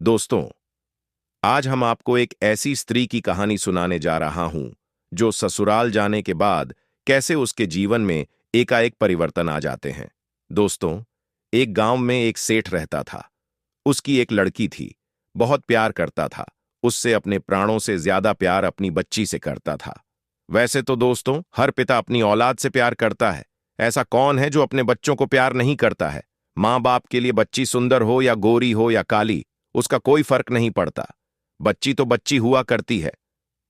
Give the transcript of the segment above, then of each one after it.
दोस्तों, आज हम आपको एक ऐसी स्त्री की कहानी सुनाने जा रहा हूं जो ससुराल जाने के बाद कैसे उसके जीवन में एकाएक परिवर्तन आ जाते हैं। दोस्तों, एक गांव में एक सेठ रहता था। उसकी एक लड़की थी। बहुत प्यार करता था। उससे अपने प्राणों से ज्यादा प्यार अपनी बच्ची से करता था। वैसे तो दोस्तों, हर पिता अपनी औलाद से प्यार करता है। ऐसा कौन है जो अपने बच्चों को प्यार नहीं करता है। माँ बाप के लिए बच्ची सुंदर हो या गोरी हो या काली, उसका कोई फर्क नहीं पड़ता। बच्ची तो बच्ची हुआ करती है।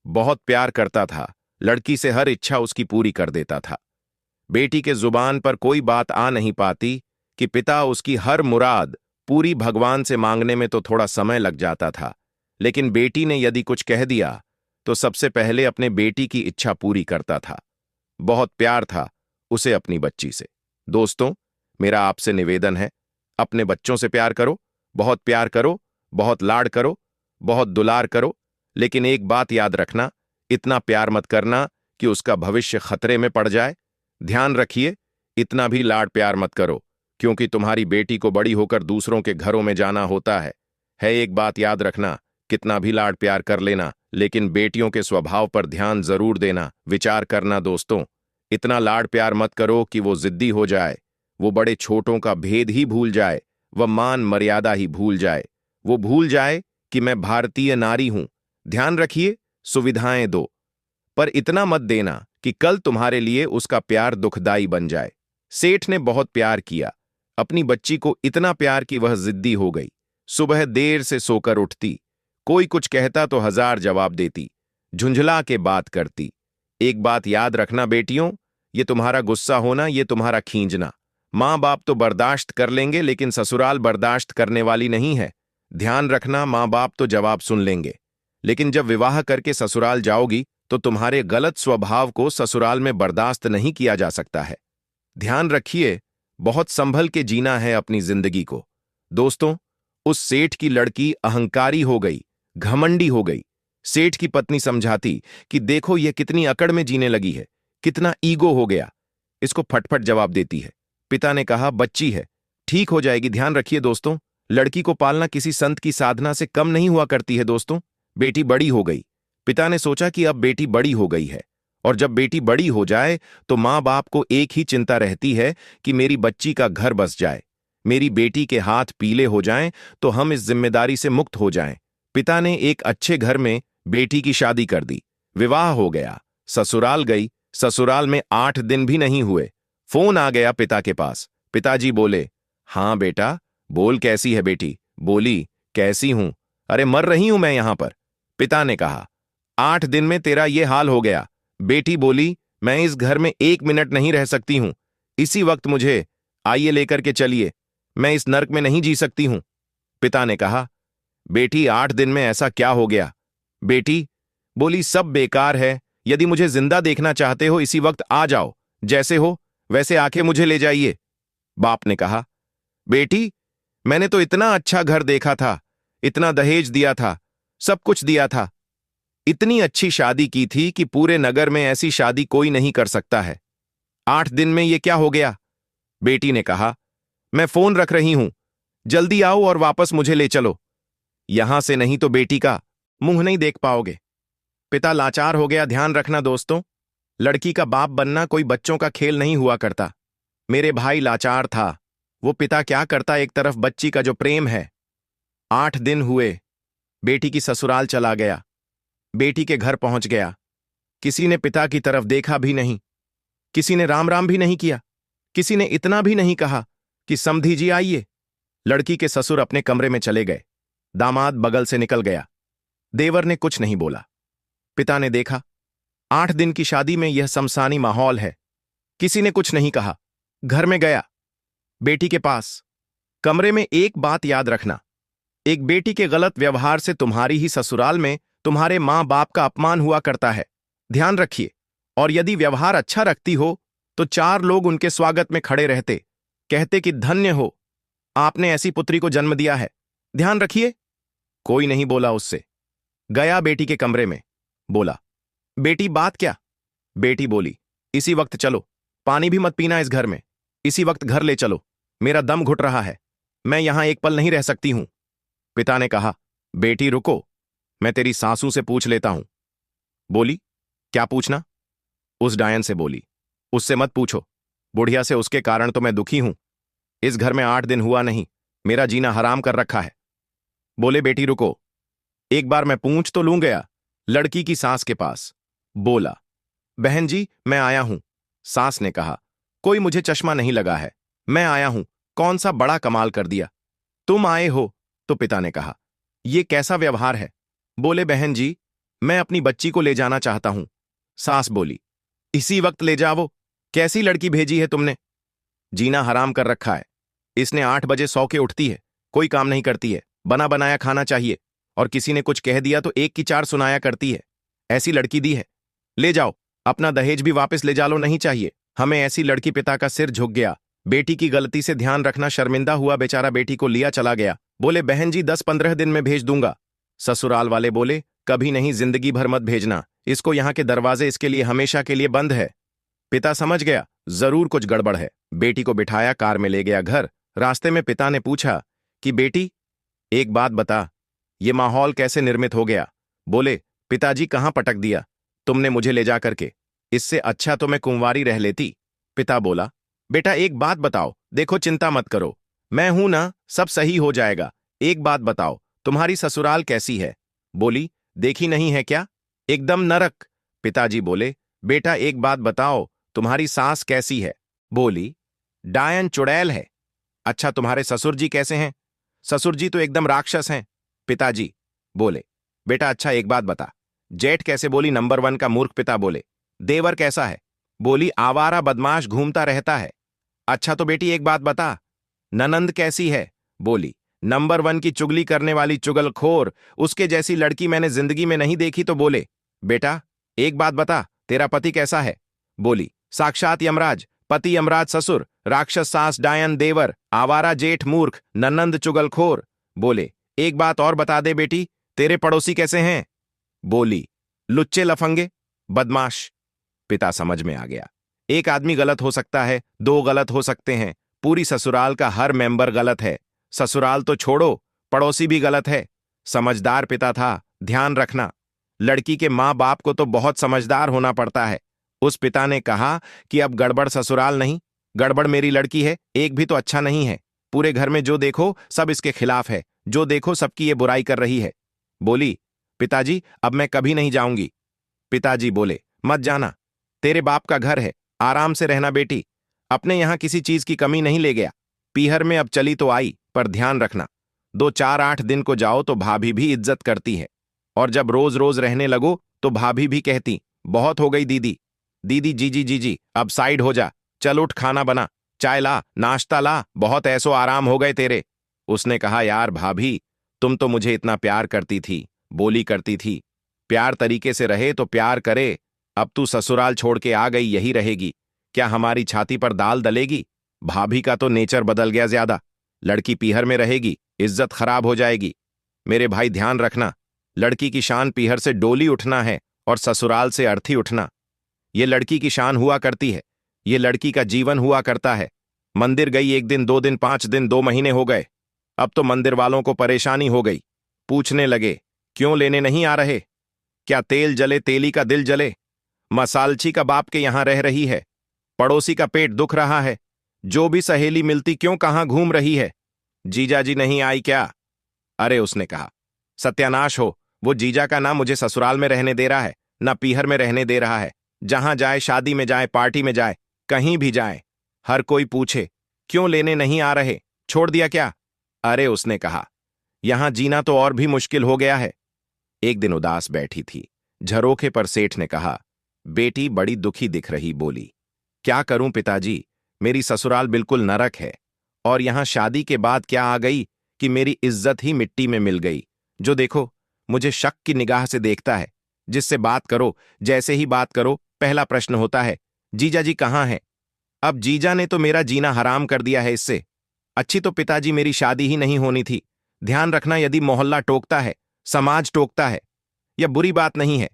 बहुत प्यार करता था। लड़की से हर इच्छा उसकी पूरी कर देता था। बेटी के जुबान पर कोई बात आ नहीं पाती कि पिता उसकी हर मुराद पूरी भगवान से मांगने में तो थोड़ा समय लग जाता था, लेकिन बेटी ने यदि कुछ कह दिया तो सबसे पहले अपने बेटी की इच्छा पूरी करता था। बहुत प्यार था उसे अपनी बच्ची से। दोस्तों, मेरा आपसे निवेदन है, अपने बच्चों से प्यार करो, बहुत प्यार करो, बहुत लाड करो, बहुत दुलार करो, लेकिन एक बात याद रखना, इतना प्यार मत करना कि उसका भविष्य खतरे में पड़ जाए। ध्यान रखिए, इतना भी लाड प्यार मत करो, क्योंकि तुम्हारी बेटी को बड़ी होकर दूसरों के घरों में जाना होता है। एक बात याद रखना, कितना भी लाड प्यार कर लेना, लेकिन बेटियों के स्वभाव पर ध्यान जरूर देना, विचार करना। दोस्तों, इतना लाड प्यार मत करो कि वो जिद्दी हो जाए, वो बड़े छोटों का भेद ही भूल जाए, वह मान मर्यादा ही भूल जाए, वो भूल जाए कि मैं भारतीय नारी हूं। ध्यान रखिए, सुविधाएं दो, पर इतना मत देना कि कल तुम्हारे लिए उसका प्यार दुखदाई बन जाए। सेठ ने बहुत प्यार किया, अपनी बच्ची को इतना प्यार कि वह जिद्दी हो गई। सुबह देर से सोकर उठती, कोई कुछ कहता तो हजार जवाब देती, झुंझला के बात करती। एक बात याद रखना बेटियों, ये तुम्हारा गुस्सा होना, ये तुम्हारा खींचना, माँ बाप तो बर्दाश्त कर लेंगे, लेकिन ससुराल बर्दाश्त करने वाली नहीं है। ध्यान रखना, माँ बाप तो जवाब सुन लेंगे, लेकिन जब विवाह करके ससुराल जाओगी तो तुम्हारे गलत स्वभाव को ससुराल में बर्दाश्त नहीं किया जा सकता है। ध्यान रखिए, बहुत संभल के जीना है अपनी जिंदगी को। दोस्तों, उस सेठ की लड़की अहंकारी हो गई, घमंडी हो गई। सेठ की पत्नी समझाती कि देखो ये कितनी अकड़ में जीने लगी है, कितना ईगो हो गया, इसको फटफट जवाब देती है। पिता ने कहा बच्ची है, ठीक हो जाएगी। ध्यान रखिए दोस्तों, लड़की को पालना किसी संत की साधना से कम नहीं हुआ करती है। दोस्तों, बेटी बड़ी हो गई। पिता ने सोचा कि अब बेटी बड़ी हो गई है, और जब बेटी बड़ी हो जाए तो माँ बाप को एक ही चिंता रहती है कि मेरी बच्ची का घर बस जाए, मेरी बेटी के हाथ पीले हो जाएं तो हम इस जिम्मेदारी से मुक्त हो जाएं। पिता ने एक अच्छे घर में बेटी की शादी कर दी, विवाह हो गया, ससुराल गई। ससुराल में 8 दिन भी नहीं हुए, फोन आ गया पिता के पास। पिताजी बोले, हाँ बेटा बोल, कैसी है बेटी? बोली, कैसी हूं, अरे मर रही हूं मैं यहां पर। पिता ने कहा, 8 दिन में तेरा ये हाल हो गया। बेटी बोली, मैं इस घर में 1 मिनट नहीं रह सकती हूं, इसी वक्त मुझे आइए लेकर के चलिए, मैं इस नर्क में नहीं जी सकती हूं। पिता ने कहा, बेटी 8 दिन में ऐसा क्या हो गया? बेटी बोली, सब बेकार है, यदि मुझे जिंदा देखना चाहते हो इसी वक्त आ जाओ, जैसे हो वैसे आके मुझे ले जाइए। बाप ने कहा, बेटी मैंने तो इतना अच्छा घर देखा था, इतना दहेज दिया था, सब कुछ दिया था, इतनी अच्छी शादी की थी कि पूरे नगर में ऐसी शादी कोई नहीं कर सकता है। 8 दिन में ये क्या हो गया? बेटी ने कहा, मैं फोन रख रही हूं, जल्दी आओ और वापस मुझे ले चलो, यहां से नहीं तो बेटी का मुंह नहीं देख पाओगे। पिता लाचार हो गया। ध्यान रखना दोस्तों, लड़की का बाप बनना कोई बच्चों का खेल नहीं हुआ करता। मेरे भाई लाचार था, वो पिता क्या करता, एक तरफ बच्ची का जो प्रेम है। 8 दिन हुए, बेटी की ससुराल चला गया, बेटी के घर पहुंच गया, किसी ने पिता की तरफ देखा भी नहीं, किसी ने राम राम भी नहीं किया, किसी ने इतना भी नहीं कहा कि समधी जी आइए। लड़की के ससुर अपने कमरे में चले गए, दामाद बगल से निकल गया, देवर ने कुछ नहीं बोला। पिता ने देखा, 8 दिन की शादी में यह शमशानी माहौल है, किसी ने कुछ नहीं कहा। घर में गया, बेटी के पास, कमरे में एक बात याद रखना, एक बेटी के गलत व्यवहार से तुम्हारी ही ससुराल में तुम्हारे मां बाप का अपमान हुआ करता है। ध्यान रखिए, और यदि व्यवहार अच्छा रखती हो तो 4 लोग उनके स्वागत में खड़े रहते, कहते कि धन्य हो, आपने ऐसी पुत्री को जन्म दिया है। ध्यान रखिए। कोई नहीं बोला उससे। गया बेटी के कमरे में, बोला, बेटी बात क्या? बेटी बोली, इसी वक्त चलो, पानी भी मत पीना इस घर में, इसी वक्त घर ले चलो, मेरा दम घुट रहा है, मैं यहां एक पल नहीं रह सकती हूं। पिता ने कहा, बेटी रुको, मैं तेरी सासू से पूछ लेता हूं। बोली, क्या पूछना? उस डायन से बोली, उससे मत पूछो, बुढ़िया से, उसके कारण तो मैं दुखी हूं। इस घर में 8 दिन हुआ नहीं, मेरा जीना हराम कर रखा है। बोले, बेटी रुको, एक बार मैं पूछ तो लूं। गया लड़की की सास के पास, बोला, बहन जी मैं आया हूं। सास ने कहा, कोई मुझे चश्मा नहीं लगा है, मैं आया हूं, कौन सा बड़ा कमाल कर दिया, तुम आए हो। तो पिता ने कहा, यह कैसा व्यवहार है? बोले, बहन जी मैं अपनी बच्ची को ले जाना चाहता हूं। सास बोली, इसी वक्त ले जाओ, कैसी लड़की भेजी है तुमने? जीना हराम कर रखा है, इसने 8 बजे सौ के उठती है, कोई काम नहीं करती है, बना बनाया खाना चाहिए, और किसी ने कुछ कह दिया तो 1 की 4 सुनाया करती है। ऐसी लड़की दी है, ले जाओ, अपना दहेज भी वापस ले जा लो, नहीं चाहिए हमें ऐसी लड़की। पिता का सिर झुक गया, बेटी की गलती से ध्यान रखना, शर्मिंदा हुआ बेचारा, बेटी को लिया चला गया। बोले, बहन जी 10-15 दिन में भेज दूंगा। ससुराल वाले बोले, कभी नहीं, जिंदगी भर मत भेजना, इसको यहां के दरवाजे इसके लिए हमेशा के लिए बंद है। पिता समझ गया जरूर कुछ गड़बड़ है, बेटी को बिठाया, कार में ले गया घर। रास्ते में पिता ने पूछा कि बेटी एक बात बता, ये माहौल कैसे निर्मित हो गया? बोले, पिताजी कहां पटक दिया तुमने मुझे ले जा करके, इससे अच्छा तो मैं कुंवारी रह लेती। पिता बोला, बेटा एक बात बताओ, देखो चिंता मत करो, मैं हूं ना, सब सही हो जाएगा। एक बात बताओ, तुम्हारी ससुराल कैसी है? बोली, देखी नहीं है क्या, एकदम नरक। पिताजी बोले, बेटा एक बात बताओ, तुम्हारी सास कैसी है? बोली, डायन चुड़ैल है। अच्छा तुम्हारे ससुर जी कैसे हैं? ससुर जी तो एकदम राक्षस हैं। पिताजी बोले, बेटा अच्छा एक बात बता, जेठ कैसे? बोली, नंबर 1 का मूर्ख। पिता बोले, देवर कैसा है? बोली, आवारा बदमाश, घूमता रहता है। अच्छा तो बेटी एक बात बता, ननंद कैसी है? बोली, नंबर 1 की चुगली करने वाली चुगलखोर, उसके जैसी लड़की मैंने जिंदगी में नहीं देखी। तो बोले, बेटा एक बात बता, तेरा पति कैसा है? बोली, साक्षात यमराज, पति यमराज, ससुर राक्षस, सास डायन, देवर आवारा, जेठ मूर्ख, ननंद चुगलखोर। बोले, एक बात और बता दे बेटी, तेरे पड़ोसी कैसे हैं? बोली, लुच्चे लफंगे, बदमाश। पिता समझ में आ गया, एक आदमी गलत हो सकता है, 2 गलत हो सकते हैं, पूरी ससुराल का हर मेंबर गलत है। ससुराल तो छोड़ो, पड़ोसी भी गलत है। समझदार पिता था, ध्यान रखना, लड़की के माँ बाप को तो बहुत समझदार होना पड़ता है। उस पिता ने कहा कि अब गड़बड़ ससुराल नहीं, गड़बड़ मेरी लड़की है, एक भी तो अच्छा नहीं है। पूरे घर में जो देखो सब इसके खिलाफ है, जो देखो सबकी ये बुराई कर रही है। बोली, पिताजी अब मैं कभी नहीं जाऊंगी। पिताजी बोले, मत जाना, तेरे बाप का घर है, आराम से रहना बेटी, अपने यहां किसी चीज की कमी नहीं ले गया। पीहर में अब चली तो आई, पर ध्यान रखना, 2-4-8 दिन को जाओ तो भाभी भी इज्जत करती है, और जब रोज रोज रहने लगो तो भाभी भी कहती, बहुत हो गई दीदी, दीदी जीजी जीजी, अब साइड हो जा, चल उठ, खाना बना, चाय ला, नाश्ता ला, बहुत ऐसो आराम हो गए तेरे। उसने कहा, यार भाभी, तुम तो मुझे इतना प्यार करती थी, बोली करती थी, प्यार तरीके से रहे तो प्यार करे, अब तू ससुराल छोड़ के आ गई, यही रहेगी क्या? हमारी छाती पर दाल दलेगी? भाभी का तो नेचर बदल गया ज्यादा, लड़की पीहर में रहेगी, इज्जत खराब हो जाएगी। मेरे भाई ध्यान रखना, लड़की की शान पीहर से डोली उठना है और ससुराल से अर्थी उठना। ये लड़की की शान हुआ करती है, ये लड़की का जीवन हुआ करता है। मंदिर गई 1 दिन, 2 दिन, 5 दिन, 2 महीने हो गए, अब तो मंदिर वालों को परेशानी हो गई, पूछने लगे, क्यों लेने नहीं आ रहे? क्या तेल जले, तेली का दिल जले? मसालची का बाप के यहां रह रही है, पड़ोसी का पेट दुख रहा है, जो भी सहेली मिलती क्यों कहां घूम रही है? जीजाजी नहीं आई क्या? अरे उसने कहा, सत्यानाश हो, वो जीजा का ना मुझे ससुराल में रहने दे रहा है, ना पीहर में रहने दे रहा है। जहां जाए, शादी में जाए, पार्टी में जाए, कहीं भी जाए, हर कोई पूछे, क्यों लेने नहीं आ रहे, छोड़ दिया क्या? अरे उसने कहा, यहां जीना तो और भी मुश्किल हो गया है। एक दिन उदास बैठी थी, झरोखे पर सेठ ने कहा, बेटी बड़ी दुखी दिख रही। बोली, क्या करूं पिताजी, मेरी ससुराल बिल्कुल नरक है, और यहां शादी के बाद क्या आ गई कि मेरी इज्जत ही मिट्टी में मिल गई। जो देखो मुझे शक की निगाह से देखता है, जिससे बात करो, जैसे ही बात करो, पहला प्रश्न होता है, जीजा जी कहां हैं? अब जीजा ने तो मेरा जीना हराम कर दिया है इससे। अच्छी तो पिताजी मेरी शादी ही नहीं होनी थी। ध्यान रखना, यदि मोहल्ला टोकता है, समाज टोकता है, यह बुरी बात नहीं है,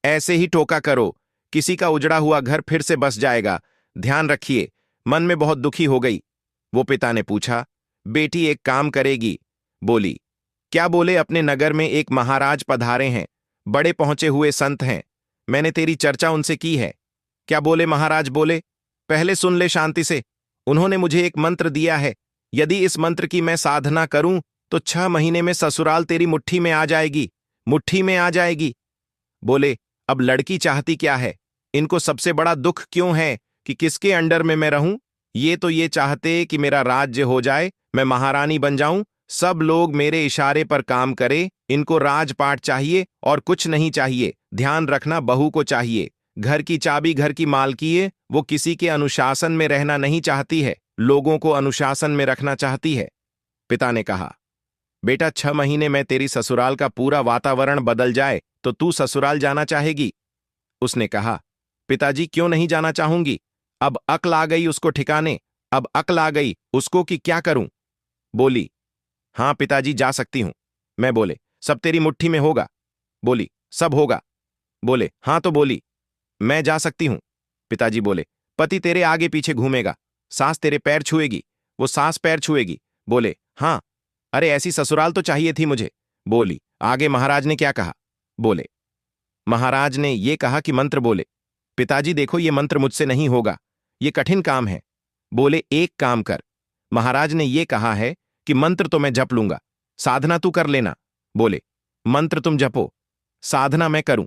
ऐसे ही टोका करो, किसी का उजड़ा हुआ घर फिर से बस जाएगा, ध्यान रखिए। मन में बहुत दुखी हो गई। वो पिता ने पूछा, बेटी एक काम करेगी? बोली, क्या बोले? अपने नगर में एक महाराज पधारे हैं, बड़े पहुंचे हुए संत हैं, मैंने तेरी चर्चा उनसे की है। क्या बोले? महाराज बोले, पहले सुन ले शांति से। उन्होंने मुझे एक मंत्र दिया है, यदि इस मंत्र की मैं साधना करूं तो 6 महीने में ससुराल तेरी मुट्ठी में आ जाएगी, मुट्ठी में आ जाएगी। बोले, अब लड़की चाहती क्या है? इनको सबसे बड़ा दुख क्यों है कि किसके अंडर में मैं रहूं? ये तो ये चाहते कि मेरा राज्य हो जाए, मैं महारानी बन जाऊं, सब लोग मेरे इशारे पर काम करें। इनको राजपाट चाहिए और कुछ नहीं चाहिए। ध्यान रखना, बहू को चाहिए। घर की चाबी घर की मालकी है, वो किसी के अनुशासन में रहना नहीं चाहती है, लोगों को अनुशासन में रखना चाहती है। पिता ने कहा, बेटा 6 महीने में तेरी ससुराल का पूरा वातावरण बदल जाए तो तू ससुराल जाना चाहेगी? उसने कहा, पिताजी क्यों नहीं जाना चाहूंगी? अब अक्ल आ गई उसको ठिकाने, अब अक्ल आ गई उसको कि क्या करूं? बोली, हाँ पिताजी जा सकती हूं। मैं बोले, सब तेरी मुट्ठी में होगा? बोली, सब होगा। बोले, हाँ तो बोली, मैं जा सकती हूं। पिताजी बोले, पति तेरे आगे पीछे घूमेगा, सास तेरे पैर छुएगी, वो सास पैर छुएगी। बोले, हाँ। अरे ऐसी ससुराल तो चाहिए थी मुझे। बोली, आगे महाराज ने क्या कहा? बोले, महाराज ने ये कहा कि मंत्र बोले। पिताजी देखो ये मंत्र मुझसे नहीं होगा, ये कठिन काम है। बोले, एक काम कर, महाराज ने ये कहा है कि मंत्र तो मैं जप लूंगा, साधना तू कर लेना। बोले, मंत्र तुम जपो, साधना मैं करूं?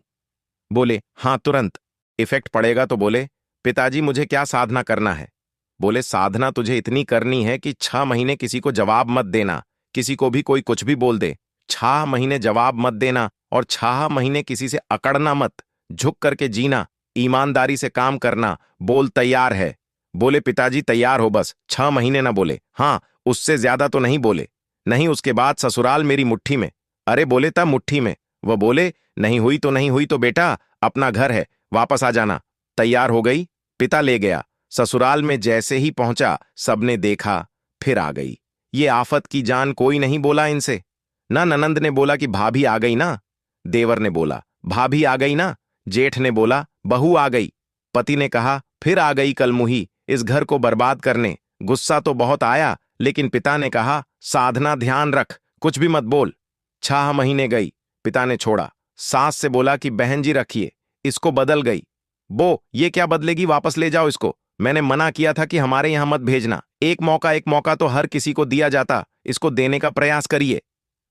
बोले, हां तुरंत इफेक्ट पड़ेगा। तो बोले, पिताजी मुझे क्या साधना करना है? बोले, साधना तुझे इतनी करनी है कि 6 महीने किसी को जवाब मत देना, किसी को भी कोई कुछ भी बोल दे, 6 महीने जवाब मत देना और 6 महीने किसी से अकड़ना मत, झुक करके जीना, ईमानदारी से काम करना। बोल, तैयार है? बोले, पिताजी तैयार हो, बस 6 महीने ना। बोले, हाँ उससे ज्यादा तो नहीं। बोले, नहीं उसके बाद ससुराल मेरी मुट्ठी में। अरे बोले, तब मुट्ठी में? वह बोले, नहीं हुई तो नहीं हुई तो बेटा अपना घर है, वापस आ जाना। तैयार हो गई, पिता ले गया। ससुराल में जैसे ही पहुंचा सबने देखा, फिर आ गई। ये आफत की जान कोई नहीं बोला इनसे। ना ननंद ने बोला कि भाभी आ गई ना, देवर ने बोला भाभी आ गई ना, जेठ ने बोला बहू आ गई, पति ने कहा फिर आ गई कलमुही इस घर को बर्बाद करने। गुस्सा तो बहुत आया, लेकिन पिता ने कहा साधना ध्यान रख, कुछ भी मत बोल। 6 महीने गई, पिता ने छोड़ा। सास से बोला कि बहन जी रखिए, इसको बदल गई। बो, ये क्या बदलेगी, वापस ले जाओ इसको, मैंने मना किया था कि हमारे यहां मत भेजना। एक मौका तो हर किसी को दिया जाता, इसको देने का प्रयास करिए।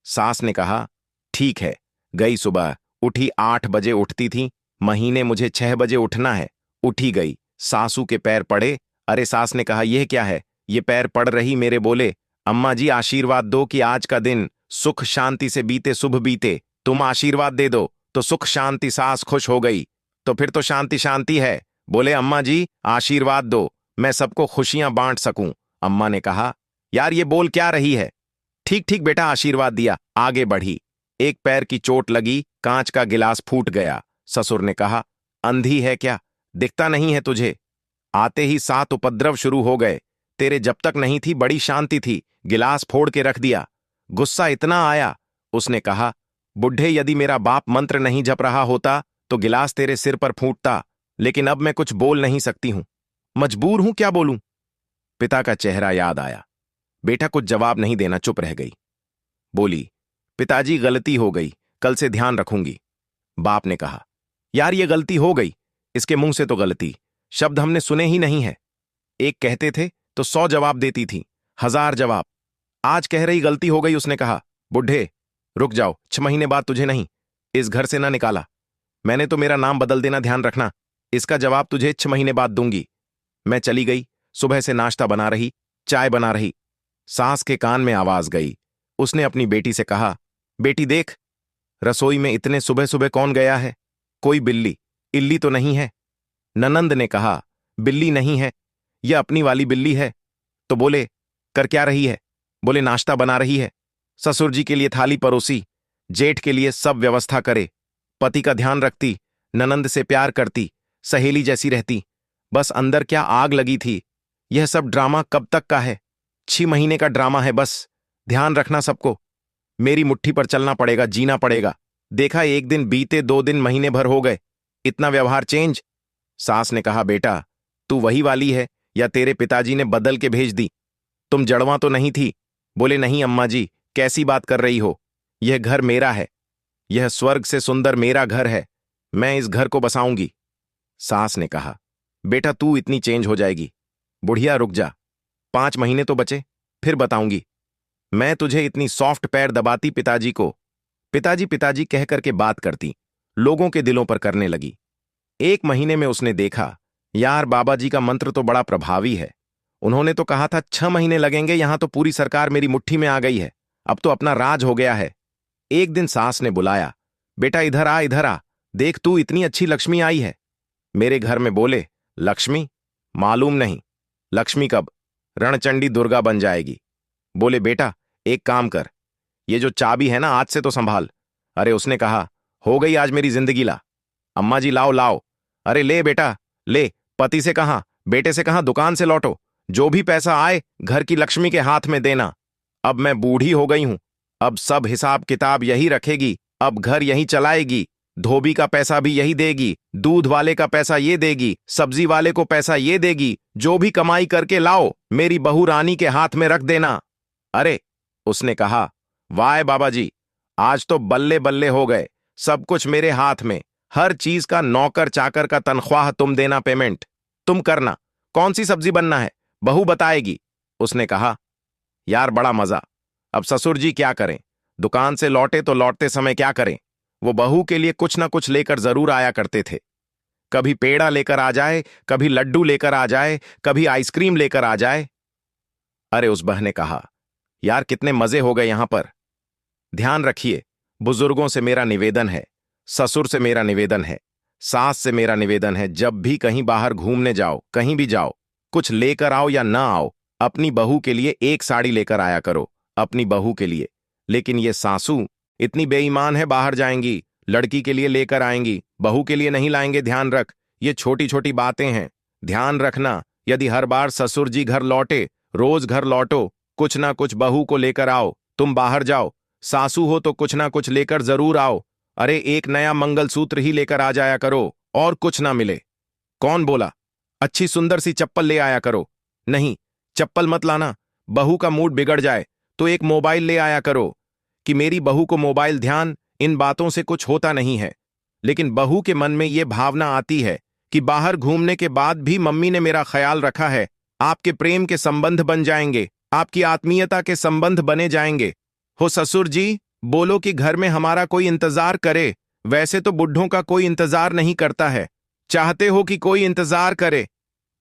सास ने कहा ठीक है। गई सुबह, उठी 8 बजे उठती थी, महीने मुझे 6 बजे उठना है। उठी गई, सासू के पैर पड़े। अरे सास ने कहा यह क्या है, ये पैर पड़ रही मेरे? बोले, अम्मा जी आशीर्वाद दो कि आज का दिन सुख शांति से बीते, शुभ बीते। तुम आशीर्वाद दे दो तो सुख शांति। सास खुश हो गई, तो फिर तो शांति शांति है। बोले, अम्मा जी आशीर्वाद दो, मैं सबको खुशियां बांट सकूं। अम्मा ने कहा, यार ये बोल क्या रही है? ठीक ठीक बेटा, आशीर्वाद दिया, आगे बढ़ी। एक पैर की चोट लगी, कांच का गिलास फूट गया। ससुर ने कहा, अंधी है क्या, दिखता नहीं है तुझे? आते ही 7 उपद्रव शुरू हो गए। तेरे जब तक नहीं थी बड़ी शांति थी, गिलास फोड़ के रख दिया। गुस्सा इतना आया, उसने कहा, बुढ़े यदि मेरा बाप मंत्र नहीं जप रहा होता तो गिलास तेरे सिर पर फूटता, लेकिन अब मैं कुछ बोल नहीं सकती हूं, मजबूर हूं, क्या बोलूं? पिता का चेहरा याद आया। बेटा कुछ जवाब नहीं देना, चुप रह गई। बोली, पिताजी गलती हो गई, कल से ध्यान रखूंगी। बाप ने कहा, यार ये गलती हो गई, इसके मुंह से तो गलती शब्द हमने सुने ही नहीं है। एक कहते थे तो 100 जवाब देती थी, 1000 जवाब। आज कह रही गलती हो गई। उसने कहा, बुढ़े रुक जाओ, 6 महीने बाद तुझे नहीं, इस घर से ना निकाला, मैंने तो मेरा नाम बदल देना, ध्यान रखना, इसका जवाब तुझे 6 महीने बाद दूंगी। मैं चली गई, सुबह से नाश्ता बना रही, चाय बना रही। सास के कान में आवाज गई। उसने अपनी बेटी से कहा, बेटी देख, रसोई में इतने सुबह सुबह कौन गया है? कोई बिल्ली इल्ली तो नहीं है? ननंद ने कहा, बिल्ली नहीं है, यह अपनी वाली बिल्ली है। तो बोले, कर क्या रही है? बोले, नाश्ता बना रही है। ससुर जी के लिए थाली परोसी, जेठ के लिए सब व्यवस्था करे, पति का ध्यान रखती, ननंद से प्यार करती, सहेली जैसी रहती। बस अंदर क्या आग लगी थी। यह सब ड्रामा कब तक का है? 6 महीने का ड्रामा है बस। ध्यान रखना सबको, मेरी मुट्ठी पर चलना पड़ेगा, जीना पड़ेगा। देखा, एक दिन बीते, 2 दिन, महीने भर हो गए, इतना व्यवहार चेंज। सास ने कहा, बेटा तू वही वाली है या तेरे पिताजी ने बदल के भेज दी? तुम जड़वा तो नहीं थी? बोले, नहीं अम्मा जी, कैसी बात कर रही हो, यह घर मेरा है। यह स्वर्ग से सुंदर मेरा घर है। मैं इस घर को बसाऊंगी। सास ने कहा, बेटा तू इतनी चेंज हो जाएगी? बुढ़िया रुक जा, 5 महीने तो बचे, फिर बताऊंगी। मैं तुझे इतनी सॉफ्ट पैर दबाती पिताजी को। पिताजी पिताजी कह करके बात करती, लोगों के दिलों पर करने लगी। 1 महीने में उसने देखा, यार बाबा जी का मंत्र तो बड़ा प्रभावी है। उन्होंने तो कहा था 6 महीने लगेंगे, यहां तो पूरी सरकार मेरी मुट्ठी में आ गई है। अब तो अपना राज हो गया है। एक दिन सास ने बुलाया, बेटा इधर आ, इधर आ, देख तू इतनी अच्छी लक्ष्मी आई है। मेरे घर में बोले, लक्ष्मी? मालूम नहीं। लक्ष्मी कब? रणचंडी दुर्गा बन जाएगी। बोले, बेटा एक काम कर, ये जो चाबी है ना, आज से तो संभाल। अरे उसने कहा, हो गई आज मेरी जिंदगी ला। अम्मा जी लाओ लाओ। अरे ले बेटा ले। पति से कहा, बेटे से कहा, दुकान से लौटो, जो भी पैसा आए घर की लक्ष्मी के हाथ में देना। अब मैं बूढ़ी हो गई हूं, अब सब हिसाब किताब यही रखेगी, अब घर यही चलाएगी। धोबी का पैसा भी यही देगी, दूध वाले का पैसा ये देगी, सब्जी वाले को पैसा ये देगी। जो भी कमाई करके लाओ मेरी बहू रानी के हाथ में रख देना। अरे उसने कहा, वाह बाबा जी, आज तो बल्ले बल्ले हो गए, सब कुछ मेरे हाथ में। हर चीज का नौकर चाकर का तनख्वाह तुम देना, पेमेंट तुम करना। कौन सी सब्जी बनना है बहू बताएगी। उसने कहा, यार बड़ा मजा। अब ससुर जी क्या करें? दुकान से लौटे तो लौटते समय क्या करें? वो बहू के लिए कुछ ना कुछ लेकर जरूर आया करते थे। कभी पेड़ा लेकर आ जाए, कभी लड्डू लेकर आ जाए, कभी आइसक्रीम लेकर आ जाए। अरे उस बह ने कहा, यार कितने मजे हो गए यहां पर। ध्यान रखिए, बुजुर्गों से मेरा निवेदन है, ससुर से मेरा निवेदन है, सास से मेरा निवेदन है, जब भी कहीं बाहर घूमने जाओ, कहीं भी जाओ, कुछ लेकर आओ या ना आओ, अपनी बहू के लिए एक साड़ी लेकर आया करो, अपनी बहू के लिए। लेकिन ये सासू इतनी बेईमान है, बाहर जाएंगी, लड़की के लिए लेकर आएंगी, बहू के लिए नहीं लाएंगे। ध्यान रख, ये छोटी छोटी बातें हैं, ध्यान रखना। यदि हर बार ससुर जी घर लौटे, रोज घर लौटो, कुछ ना कुछ बहू को लेकर आओ। तुम बाहर जाओ, सासू हो तो कुछ ना कुछ लेकर जरूर आओ। अरे एक नया मंगलसूत्र ही लेकर आ जाया करो, और कुछ ना मिले। कौन बोला? अच्छी सुंदर सी चप्पल ले आया करो। नहीं, चप्पल मत लाना, बहू का मूड बिगड़ जाए। तो एक मोबाइल ले आया करो कि मेरी बहू को मोबाइल। ध्यान, इन बातों से कुछ होता नहीं है, लेकिन बहू के मन में यह भावना आती है कि बाहर घूमने के बाद भी मम्मी ने मेरा ख्याल रखा है। आपके प्रेम के संबंध बन जाएंगे, आपकी आत्मीयता के संबंध बने जाएंगे। हो ससुर जी, बोलो कि घर में हमारा कोई इंतजार करे। वैसे तो बुढ़ों का कोई इंतजार नहीं करता है, चाहते हो कि कोई इंतजार करे।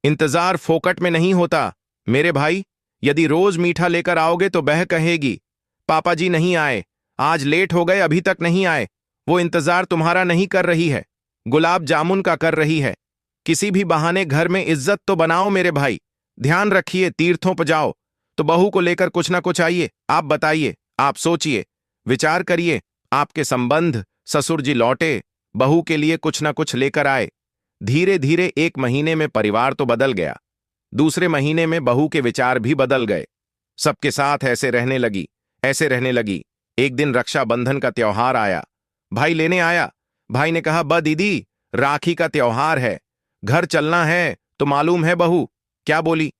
इंतजार फोकट में नहीं होता मेरे भाई। यदि रोज मीठा लेकर आओगे तो बह कहेगी, पापा जी नहीं आए, आज लेट हो गए, अभी तक नहीं आए। वो इंतजार तुम्हारा नहीं कर रही है, गुलाब जामुन का कर रही है। किसी भी बहाने घर में इज्जत तो बनाओ मेरे भाई। ध्यान रखिए, तीर्थों पर जाओ तो बहू को लेकर कुछ ना कुछ आइए। आप बताइए, आप सोचिए, विचार करिए। आपके संबंध, ससुर जी लौटे, बहू के लिए कुछ ना कुछ लेकर आए। धीरे धीरे 1 महीने में परिवार तो बदल गया, दूसरे महीने में बहू के विचार भी बदल गए। सबके साथ ऐसे रहने लगी, ऐसे रहने लगी। एक दिन रक्षाबंधन का त्योहार आया, भाई लेने आया। भाई ने कहा, दीदी राखी का त्योहार है, घर चलना है। तो मालूम है बहू क्या बोली?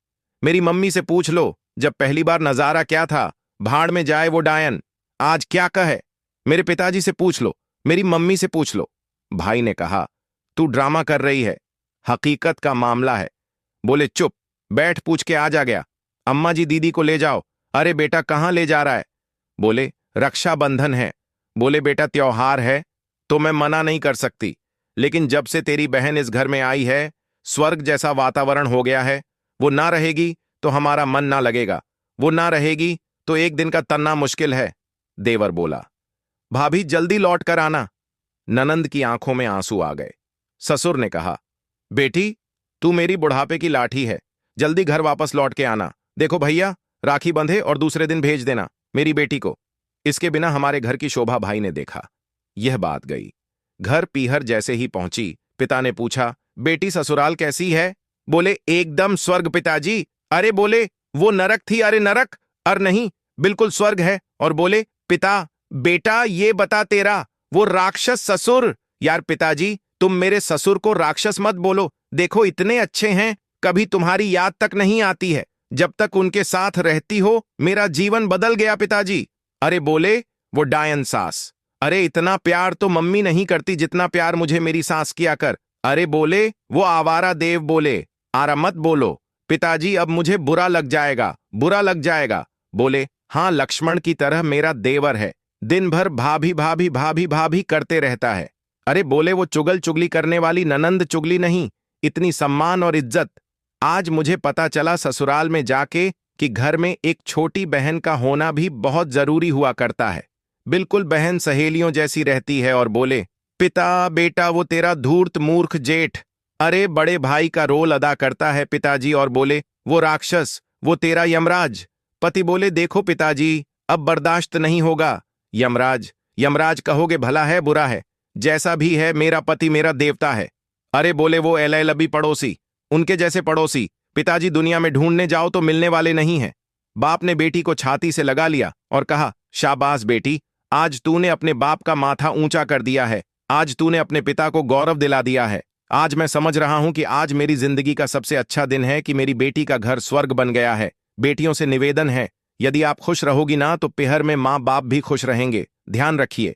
मेरी मम्मी से पूछ लो, जब पहली बार नजारा क्या था, भाड़ में जाए वो डायन। आज क्या कहे? मेरे पिताजी से पूछ लो, मेरी मम्मी से पूछ लो। भाई ने कहा, तू ड्रामा कर रही है, हकीकत का मामला है। बोले, चुप बैठ, पूछ के आ जा गया। अम्मा जी दीदी को ले जाओ। अरे बेटा कहां ले जा रहा है? बोले, रक्षाबंधन है। बोले, बेटा त्योहार है तो मैं मना नहीं कर सकती, लेकिन जब से तेरी बहन इस घर में आई है, स्वर्ग जैसा वातावरण हो गया है। वो ना रहेगी तो हमारा मन ना लगेगा, वो ना रहेगी तो एक दिन का तन्ना मुश्किल है। देवर बोला, भाभी जल्दी लौट कर आना। ननंद की आंखों में आंसू आ गए। ससुर ने कहा, बेटी तू मेरी बुढ़ापे की लाठी है, जल्दी घर वापस लौट के आना। देखो भैया, राखी बंधे और दूसरे दिन भेज देना मेरी बेटी को। इसके बिना हमारे घर की शोभा भाई ने देखा। यह बात गई। घर पीहर जैसे ही पहुंची, पिता ने पूछा, बेटी ससुराल कैसी है? बोले, एकदम स्वर्ग पिताजी। अरे बोले, वो नरक थी? अरे नरक अर नहीं, बिल्कुल स्वर्ग है। और बोले, पिता बेटा ये बता तेरा वो राक्षस ससुर। यार पिताजी, तुम मेरे ससुर को राक्षस मत बोलो, देखो इतने अच्छे हैं, कभी तुम्हारी याद तक नहीं आती है। जब तक उनके साथ रहती हो मेरा जीवन बदल गया पिताजी। अरे बोले, वो डायन सास। अरे इतना प्यार तो मम्मी नहीं करती जितना प्यार मुझे मेरी सास किया कर। अरे बोले वो आवारा देव बोले, आरा मत बोलो पिताजी, अब मुझे बुरा लग जाएगा, बुरा लग जाएगा। बोले हाँ, लक्ष्मण की तरह मेरा देवर है, दिन भर भाभी भाभी भाभी भाभी करते रहता है। अरे बोले वो चुगल चुगली करने वाली ननंद चुगली नहीं, इतनी सम्मान और इज्जत। आज मुझे पता चला ससुराल में जाके कि घर में एक छोटी बहन का होना भी बहुत जरूरी हुआ करता है। बिल्कुल बहन सहेलियों जैसी रहती है। और बोले पिता बेटा वो तेरा धूर्त मूर्ख जेठ, अरे बड़े भाई का रोल अदा करता है पिताजी। और बोले वो राक्षस, वो तेरा यमराज। पति बोले देखो पिताजी, अब बर्दाश्त नहीं होगा। यमराज, यमराज कहोगे भला है बुरा है, जैसा भी है मेरा पति मेरा देवता है। अरे बोले वो एलएलबी पड़ोसी, उनके जैसे पड़ोसी पिताजी दुनिया में ढूंढने जाओ तो मिलने वाले नहीं हैं। बाप ने बेटी को छाती से लगा लिया और कहा शाबाश बेटी, आज तूने अपने बाप का माथा ऊंचा कर दिया है, आज तूने अपने पिता को गौरव दिला दिया है। आज मैं समझ रहा हूं कि आज मेरी जिंदगी का सबसे अच्छा दिन है कि मेरी बेटी का घर स्वर्ग बन गया है। बेटियों से निवेदन है, यदि आप खुश रहोगी ना तो पिहर में माँ बाप भी खुश रहेंगे, ध्यान रखिए।